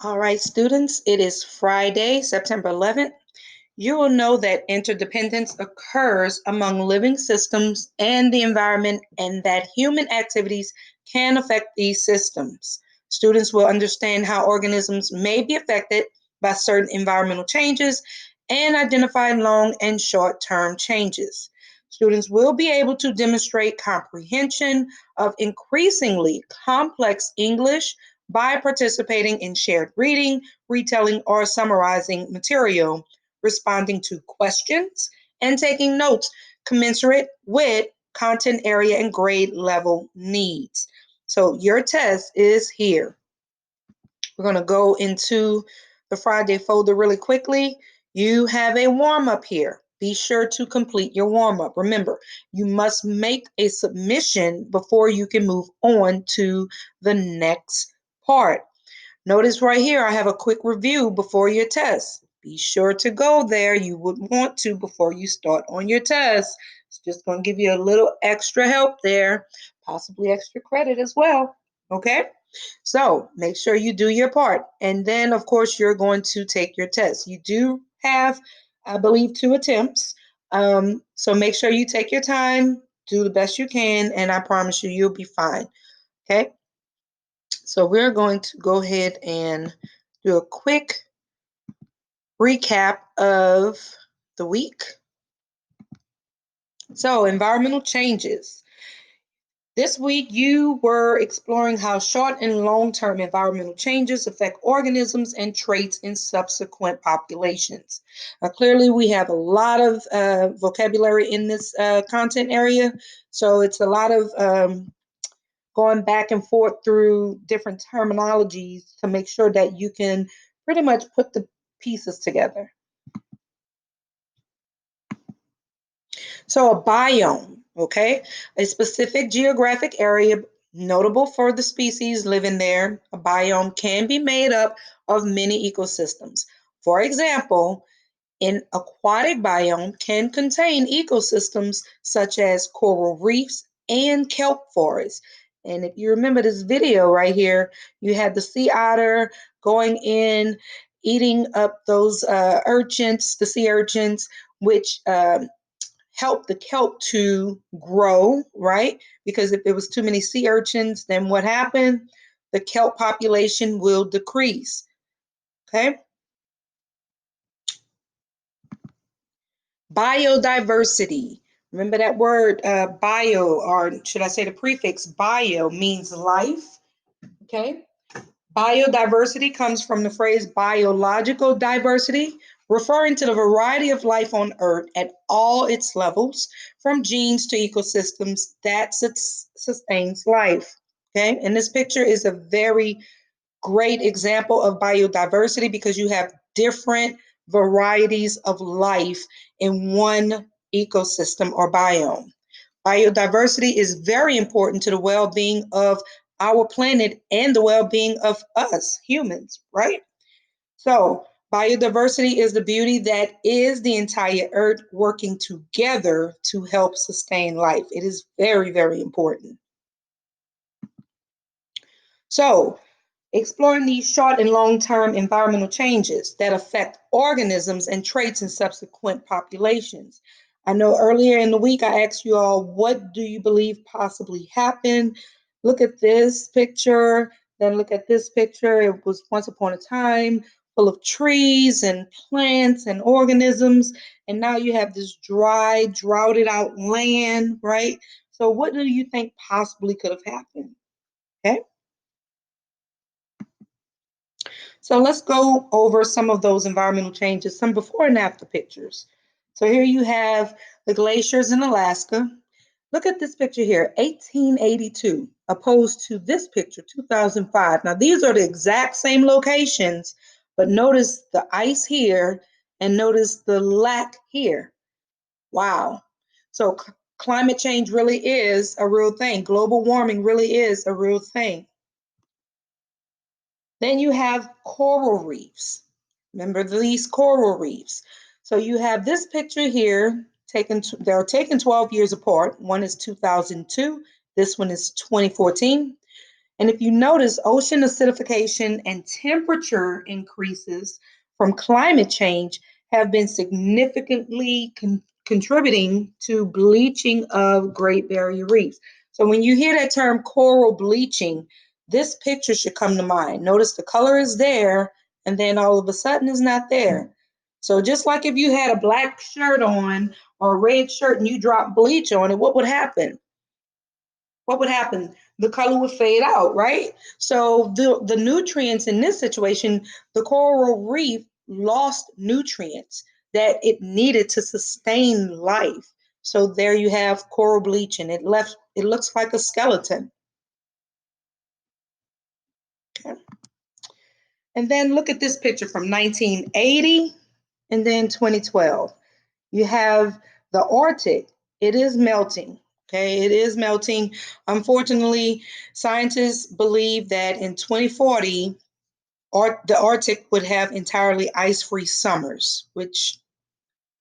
All right, students, it is Friday, September 11th. You will know that interdependence occurs among living systems and the environment, and that human activities can affect these systems. Students will understand how organisms may be affected by certain environmental changes and identify long and short-term changes. Students will be able to demonstrate comprehension of increasingly complex English by participating in shared reading, retelling, or summarizing material, responding to questions, and taking notes commensurate with content area and grade level needs. So your test is here. We're going to go into the Friday folder really quickly. You have a warm-up here. Be sure to complete your warm-up. Remember, you must make a submission before you can move on to the next part. Notice right here, I have a quick review before your test. Be sure to go there. You would want to before you start on your test. It's just going to give you a little extra help there, possibly extra credit as well. Okay? So make sure you do your part. And then, of course, you're going to take your test. You do have, I believe, 2 attempts. So make sure you take your time, do the best you can, and I promise you, you'll be fine. Okay? So we're going to go ahead and do a quick recap of the week. So environmental changes. This week you were exploring how short and long-term environmental changes affect organisms and traits in subsequent populations. Clearly we have a lot of vocabulary in this content area, so it's a lot of going back and forth through different terminologies to make sure that you can pretty much put the pieces together. So a biome, okay, a specific geographic area notable for the species living there. A biome can be made up of many ecosystems. For example, an aquatic biome can contain ecosystems such as coral reefs and kelp forests. And if you remember this video right here, you had the sea otter going in, eating up those urchins, the sea urchins, which help the kelp to grow, right? Because if there was too many sea urchins, then what happened? The kelp population will decrease, okay? Biodiversity. Remember that word bio, or should I say the prefix bio means life, okay? Biodiversity comes from the phrase biological diversity, referring to the variety of life on Earth at all its levels, from genes to ecosystems that sustains life. Okay, and this picture is a very great example of biodiversity because you have different varieties of life in one ecosystem or biome. Biodiversity is very important to the well-being of our planet and the well-being of us humans, right? So, biodiversity is the beauty that is the entire earth working together to help sustain life. It is very, very important. So, exploring these short and long-term environmental changes that affect organisms and traits in subsequent populations. I know earlier in the week I asked you all, what do you believe possibly happened? Look at this picture, then look at this picture. It was once upon a time full of trees and plants and organisms, and now you have this dry, droughted out land, right? So what do you think possibly could have happened? Okay. So let's go over some of those environmental changes, some before and after pictures. So here you have the glaciers in Alaska. Look at this picture here, 1882, opposed to this picture, 2005. Now these are the exact same locations, but notice the ice here and notice the lack here. Wow. So climate change really is a real thing. Global warming really is a real thing. Then you have coral reefs. Remember these coral reefs. So you have this picture here they're taken 12 years apart. One is 2002, this one is 2014. And if you notice, ocean acidification and temperature increases from climate change have been significantly contributing to bleaching of Great Barrier Reefs. So when you hear that term coral bleaching, this picture should come to mind. Notice the color is there, and then all of a sudden it's not there. So just like if you had a black shirt on or a red shirt and you drop bleach on it, what would happen? What would happen? The color would fade out, right? So the nutrients in this situation, the coral reef lost nutrients that it needed to sustain life. So there you have coral bleaching. It looks like a skeleton. Okay. And then look at this picture from 1980 and then 2012. You have the Arctic. It is melting. Okay, it is melting. Unfortunately, scientists believe that in 2040, the Arctic would have entirely ice-free summers, which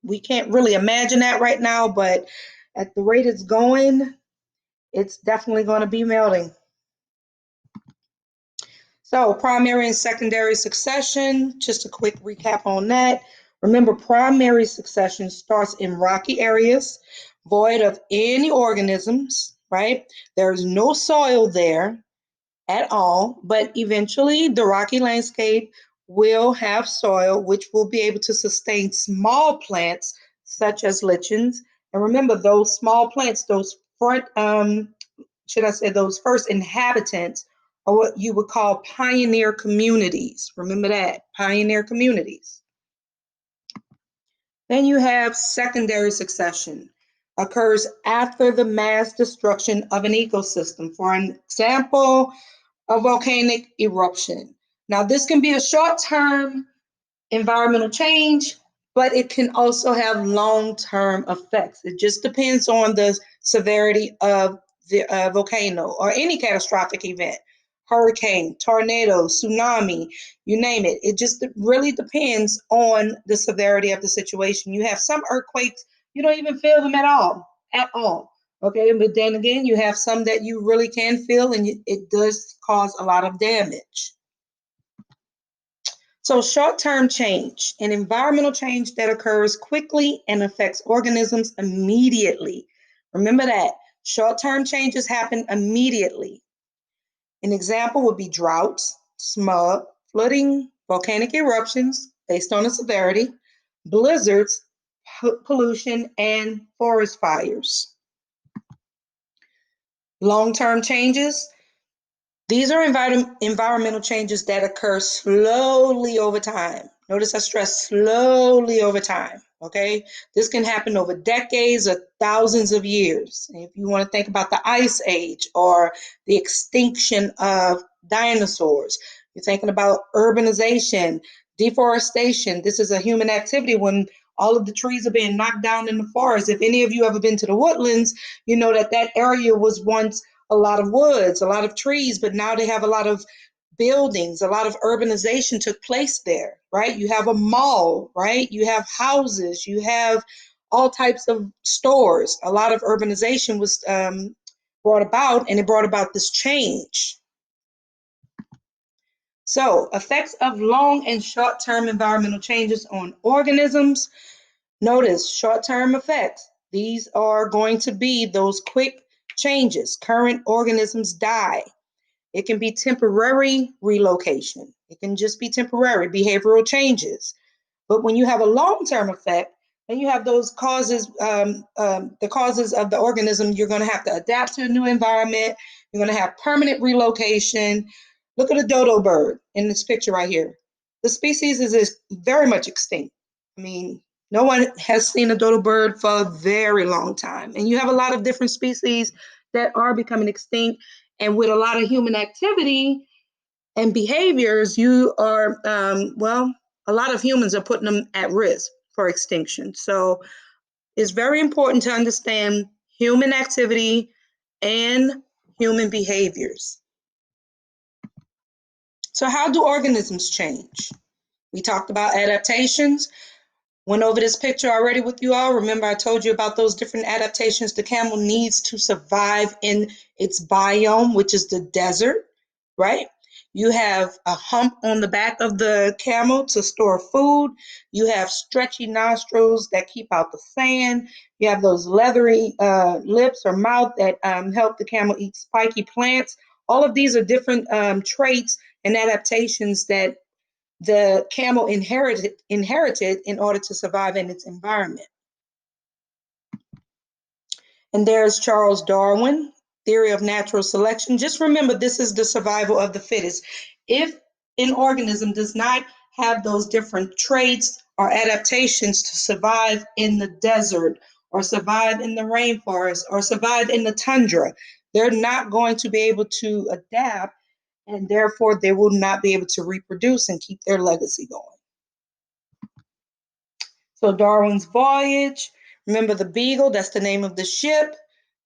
we can't really imagine that right now, but at the rate it's going, it's definitely going to be melting. So primary and secondary succession, just a quick recap on that. Remember, primary succession starts in rocky areas, void of any organisms, right? There's no soil there at all, but eventually the rocky landscape will have soil, which will be able to sustain small plants such as lichens. And remember, those small plants, those those first inhabitants are what you would call pioneer communities. Remember that, pioneer communities. Then you have secondary succession, occurs after the mass destruction of an ecosystem. For an example, a volcanic eruption. Now, this can be a short-term environmental change, but it can also have long-term effects. It just depends on the severity of the volcano or any catastrophic event, hurricane, tornado, tsunami, you name it. It just really depends on the severity of the situation. You have some earthquakes, you don't even feel them at all. Okay, but then again, you have some that you really can feel, and it does cause a lot of damage. So short-term change, an environmental change that occurs quickly and affects organisms immediately. Remember that. Short-term changes happen immediately. An example would be droughts, smog, flooding, volcanic eruptions based on the severity, blizzards, pollution, and forest fires. Long-term changes, these are environmental changes that occur slowly over time. Notice I stress slowly over time, okay? This can happen over decades or thousands of years. And if you want to think about the ice age or the extinction of dinosaurs, you're thinking about urbanization, deforestation. This is a human activity when all of the trees are being knocked down in the forest. If any of you ever been to the woodlands, you know that that area was once a lot of woods, a lot of trees, but now they have a lot of buildings, a lot of urbanization took place there, right? You have a mall, right? You have houses, you have all types of stores. A lot of urbanization was brought about, and it brought about this change. So, effects of long and short-term environmental changes on organisms. Notice short-term effects. These are going to be those quick changes. Current organisms die. It can be temporary relocation. It can just be temporary behavioral changes. But when you have a long-term effect, then you have those causes, the causes of the organism. You're going to have to adapt to a new environment. You're going to have permanent relocation. Look at a dodo bird in this picture right here. The species is very much extinct. I mean, no one has seen a dodo bird for a very long time. And you have a lot of different species that are becoming extinct. And with a lot of human activity and behaviors, you are, a lot of humans are putting them at risk for extinction. So it's very important to understand human activity and human behaviors. So how do organisms change? We talked about adaptations. Went over this picture already with you all. Remember, I told you about those different adaptations the camel needs to survive in its biome, which is the desert. right? You have a hump on the back of the camel to store food. You have stretchy nostrils that keep out the sand. You have those leathery lips or mouth that help the camel eat spiky plants. All of these are different traits and adaptations that the camel inherited in order to survive in its environment. And there's Charles Darwin, theory of natural selection. Just remember, this is the survival of the fittest. If an organism does not have those different traits or adaptations to survive in the desert or survive in the rainforest or survive in the tundra, they're not going to be able to adapt, and therefore they will not be able to reproduce and keep their legacy going. So Darwin's voyage, remember the Beagle, that's the name of the ship.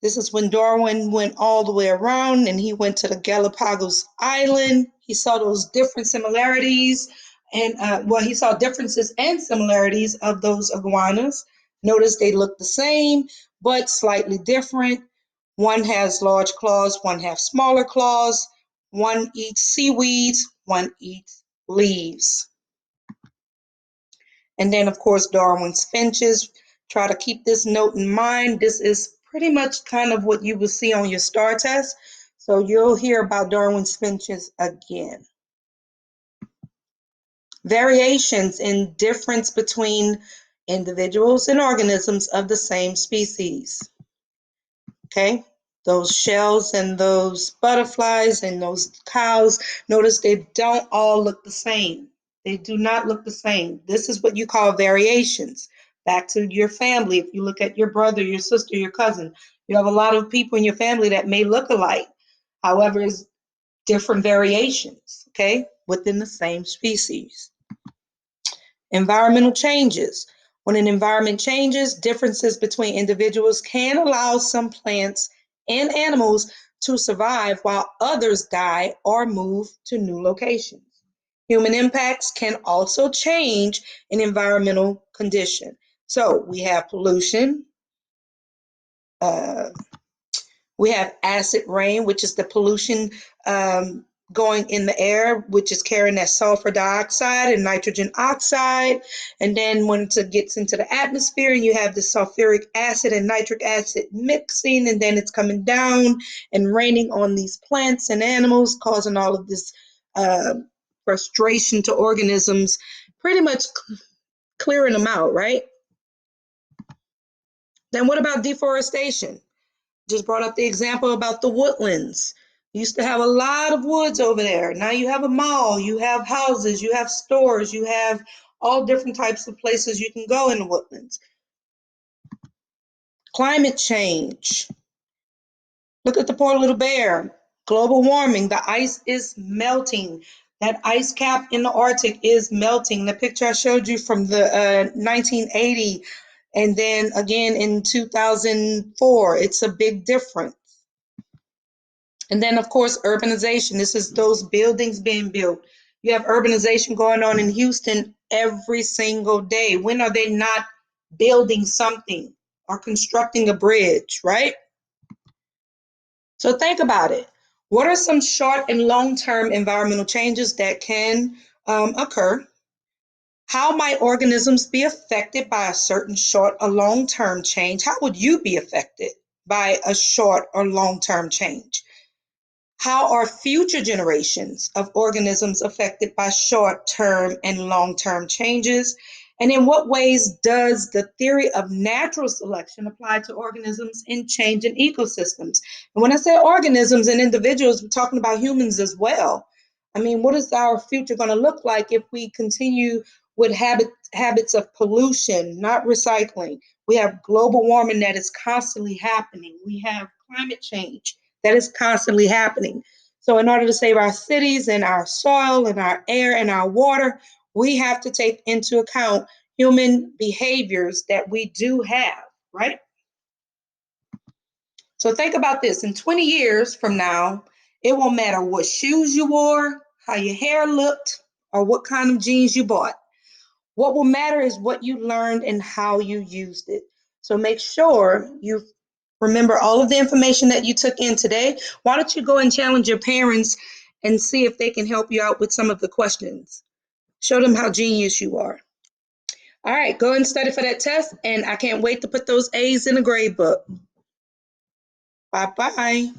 This is when Darwin went all the way around and he went to the Galapagos Island. He saw those different similarities and he saw differences and similarities of those iguanas. Notice they look the same, but slightly different. One has large claws, one has smaller claws. One eats seaweeds, one eats leaves. And then, of course, Darwin's finches. Try to keep this note in mind. This is pretty much kind of what you will see on your STAR test. So you'll hear about Darwin's finches again. Variations in difference between individuals and organisms of the same species. Okay, those shells and those butterflies and those cows, notice they don't all look the same. They do not look the same. This is what you call variations. Back to your family, if you look at your brother, your sister, your cousin, you have a lot of people in your family that may look alike. However, it's different variations, okay, within the same species. Environmental changes. When an environment changes, differences between individuals can allow some plants and animals to survive while others die or move to new locations. Human impacts can also change an environmental condition. So we have pollution, uh, we have acid rain, which is the pollution going in the air, which is carrying that sulfur dioxide and nitrogen oxide. And then when it gets into the atmosphere, you have the sulfuric acid and nitric acid mixing, and then it's coming down and raining on these plants and animals, causing all of this uh, frustration to organisms, pretty much clearing them out, right? Then what about deforestation? Just brought up the example about the woodlands. You used to have a lot of woods over there. Now you have a mall, you have houses, you have stores, you have all different types of places you can go in the woodlands. Climate change. Look at the poor little bear. Global warming, the ice is melting. That ice cap in the Arctic is melting. The picture I showed you from the 1980 and then again in 2004, it's a big difference. And then, of course, urbanization. This is those buildings being built. You have urbanization going on in Houston every single day. When are they not building something or constructing a bridge, right? So think about it. What are some short and long-term environmental changes that can occur? How might organisms be affected by a certain short or long-term change? How would you be affected by a short or long-term change? How are future generations of organisms affected by short-term and long-term changes? And in what ways does the theory of natural selection apply to organisms in changing ecosystems? And when I say organisms and individuals, we're talking about humans as well. I mean, what is our future going to look like if we continue with habits of pollution, not recycling? We have global warming that is constantly happening. We have climate change that is constantly happening. So, in order to save our cities and our soil and our air and our water, we have to take into account human behaviors that we do have, right? So, think about this in 20 years from now, it won't matter what shoes you wore, how your hair looked, or what kind of jeans you bought. What will matter is what you learned and how you used it. So make sure you remember all of the information that you took in today. Why don't you go and challenge your parents and see if they can help you out with some of the questions. Show them how genius you are. All right, go and study for that test, and I can't wait to put those A's in the grade book. Bye-bye.